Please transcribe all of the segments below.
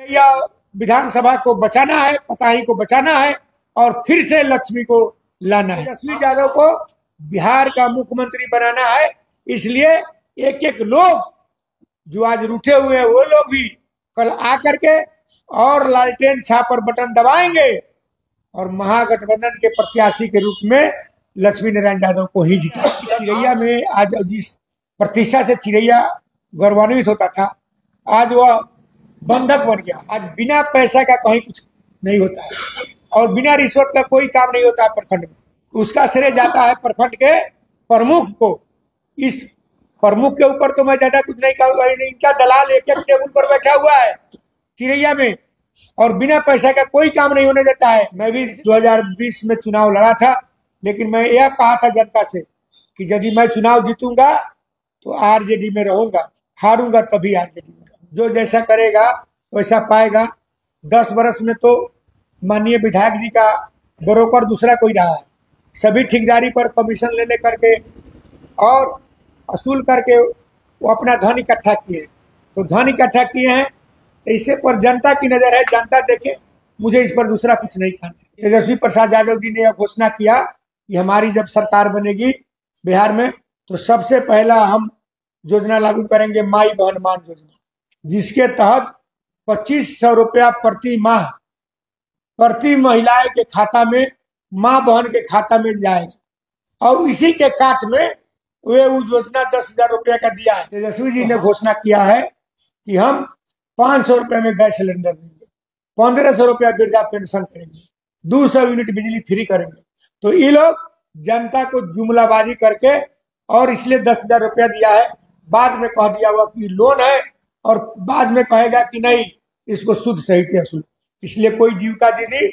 या विधानसभा को बचाना है, पताही को बचाना है और फिर से लक्ष्मी को लाना है। तेजस्वी यादव को बिहार का मुख्यमंत्री बनाना है। इसलिए एक एक लोग जो आज रूठे हुए हैं वो लोग भी कल आकर के और लालटेन छाप पर बटन दबाएंगे और महागठबंधन के प्रत्याशी के रूप में लक्ष्मी नारायण यादव को ही जीता। चिरैया में आज जिस प्रतिष्ठा से चिरैया गौरवान्वित होता था, आज वह बंधक बन गया। आज बिना पैसा का कहीं कुछ नहीं होता है और बिना रिश्वत का कोई काम नहीं होता है प्रखंड में। उसका श्रेय जाता है प्रखंड के प्रमुख को। इस प्रमुख के ऊपर तो मैं ज्यादा कुछ नहीं कहूँगा। इनका दलाल एक एक टेबल पर बैठा हुआ है चिरैया में और बिना पैसा का कोई काम नहीं होने देता है। मैं भी 2020 में चुनाव लड़ा था, लेकिन मैं यह कहा था जनता से कि यदि मैं चुनाव जीतूंगा तो आरजेडी में रहूंगा, हारूंगा तभी आरजेडी में रहूंगा। जो जैसा करेगा वैसा पाएगा। 10 वर्ष में तो माननीय विधायक जी का ब्रोकर दूसरा कोई रहा है। सभी ठेकेदारी पर कमीशन लेने करके और वसूल करके वो अपना धन इकट्ठा किए। तो धन इकट्ठा किए हैं, इसे पर जनता की नजर है, जनता देखे। मुझे इस पर दूसरा कुछ नहीं कहना। तेजस्वी प्रसाद यादव जी ने यह घोषणा किया कि हमारी जब सरकार बनेगी बिहार में तो सबसे पहला हम योजना लागू करेंगे माई बहन मान योजना, जिसके तहत 2500 रुपया प्रति माह प्रति महिलाएं के खाता में, माँ बहन के खाता में जाएगा और इसी के काट में वे उस योजना 10,000 रुपया का दिया है। तेजस्वी जी ने घोषणा किया है कि हम 500 रुपये में गैस सिलेंडर देंगे, 1500 रुपया वृद्धा पेंशन करेंगे, 200 यूनिट बिजली फ्री करेंगे। तो ये लोग जनता को जुमलाबाजी करके और इसलिए 10,000 रुपया दिया है। बाद में कह दिया हुआ कि लोन है और बाद में कहेगा कि नहीं इसको शुद्ध सही के असूल। इसलिए कोई जीविका दीदी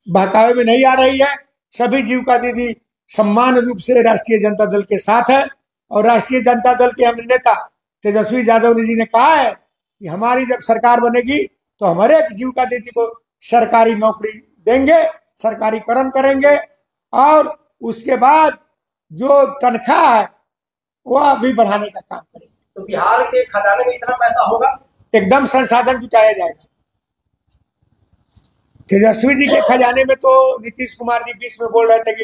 बहकावे में नहीं आ रही है। सभी जीविका दीदी सम्मान रूप से राष्ट्रीय जनता दल के साथ है और राष्ट्रीय जनता दल के हम नेता तेजस्वी यादव जी ने कहा है कि हमारी जब सरकार बनेगी तो हमारे जीविका दीदी को सरकारी नौकरी देंगे, सरकारीकरण करेंगे और उसके बाद जो तनख्वाह है वह भी बढ़ाने का काम करेंगे। तो बिहार के खजाने में इतना पैसा होगा? एकदम संसाधन जुटाया जाएगा। तेजस्वी जी के खजाने में तो नीतीश कुमार जी बीच में बोल रहे थे कि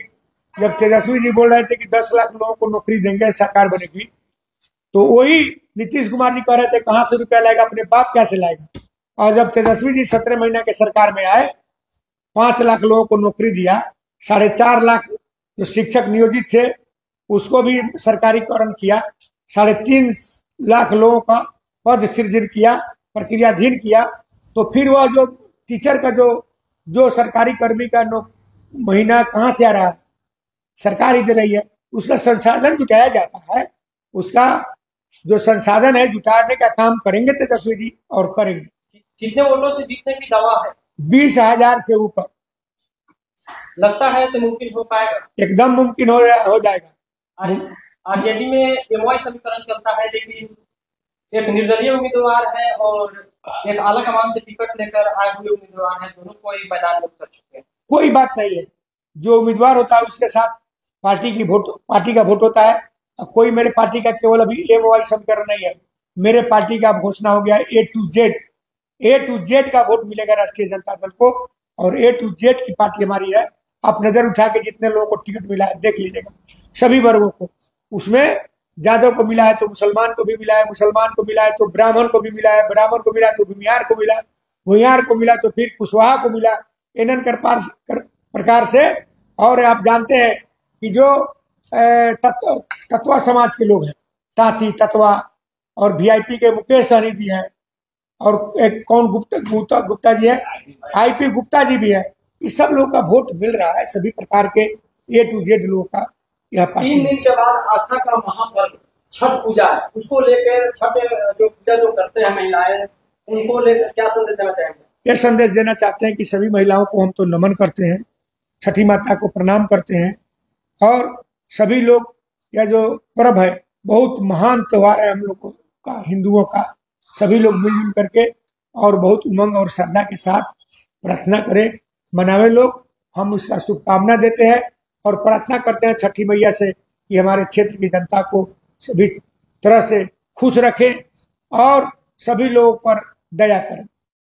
जब तेजस्वी जी बोल रहे थे कि 10 लाख लोगों को नौकरी देंगे सरकार बनेगी, तो वही नीतीश कुमार जी कह रहे थे कहां से रुपया लाएगा, अपने बाप कैसे लाएगा। और जब तेजस्वी जी 17 महीना के सरकार में आए, 5 लाख लोगों को नौकरी दिया, 4.5 लाख जो शिक्षक नियोजित थे उसको भी सरकारीकरण किया, 3.5 लाख लोगों का पद सृजन किया, प्रक्रियाधीन किया। तो फिर वह जो टीचर का जो सरकारी कर्मी का महीना कहाँ से आ रहा है, सरकार ही दे रही है। उसका संसाधन जुटाया जाता है। उसका जो संसाधन है जुटाने का काम करेंगे तेजस्वी जी और करेंगे। कितने वोटों से जीतने की दावा है? 20,000 से ऊपर। लगता है ऐसे मुमकिन हो पाएगा? एकदम मुमकिन हो जाएगा। आरजेडी में एमवाई समीकरण चलता है, लेकिन एक निर्दलीय उम्मीदवार है और एक आला कमान से टिकट लेकर आए हुए उम्मीदवार है, दोनों को ही मैदान में उतर चुके हैं। कोई बात नहीं है, जो उम्मीदवार होता है उसके साथ पार्टी का वोट होता है। कोई मेरे पार्टी का केवल अभी एमवाई समीकरण नहीं है, मेरे पार्टी का घोषणा हो गया ए टू जेड का वोट मिलेगा राष्ट्रीय जनता दल को और ए टू जेड की पार्टी हमारी है। आप नजर उठा के जितने लोगों को टिकट मिला है देख लीजिएगा, सभी वर्गों को। उसमें यादव को मिला है तो मुसलमान को भी मिला है, मुसलमान को मिला है तो ब्राह्मण को भी मिला है, ब्राह्मण को मिला तो भूमिहार को मिला, भूमिहार को मिला तो फिर कुशवाहा को मिला। इन्हन प्रकार से। और आप जानते हैं कि जो तत्वा समाज के लोग हैं, तांती तत्वा और वीआईपी के मुकेश सहनी जी हैं और एक कौन गुप्ता जी है, आईपी गुप्ता जी भी है। इस सब लोगों का वोट मिल रहा है, सभी प्रकार के ए टू जेड लोगों का। यह 3 दिन के बाद आस्था का महापर्व छठ पूजा है, उसको लेकर छठ जो पूजा जो करते हैं महिलाएं, उनको लेकर क्या संदेश देना चाहेंगे? यह संदेश देना चाहते हैं कि सभी महिलाओं को हम तो नमन करते हैं, छठी माता को प्रणाम करते हैं और सभी लोग यह जो पर्व है बहुत महान त्योहार है हम लोगों का, हिंदुओं का। सभी लोग मिलजुल करके और बहुत उमंग और श्रद्धा के साथ प्रार्थना करें, मनावे लोग। हम उसका शुभकामना देते हैं और प्रार्थना करते हैं छठी मैया से कि हमारे क्षेत्र की जनता को सभी तरह से खुश रखें और सभी लोगों पर दया करें।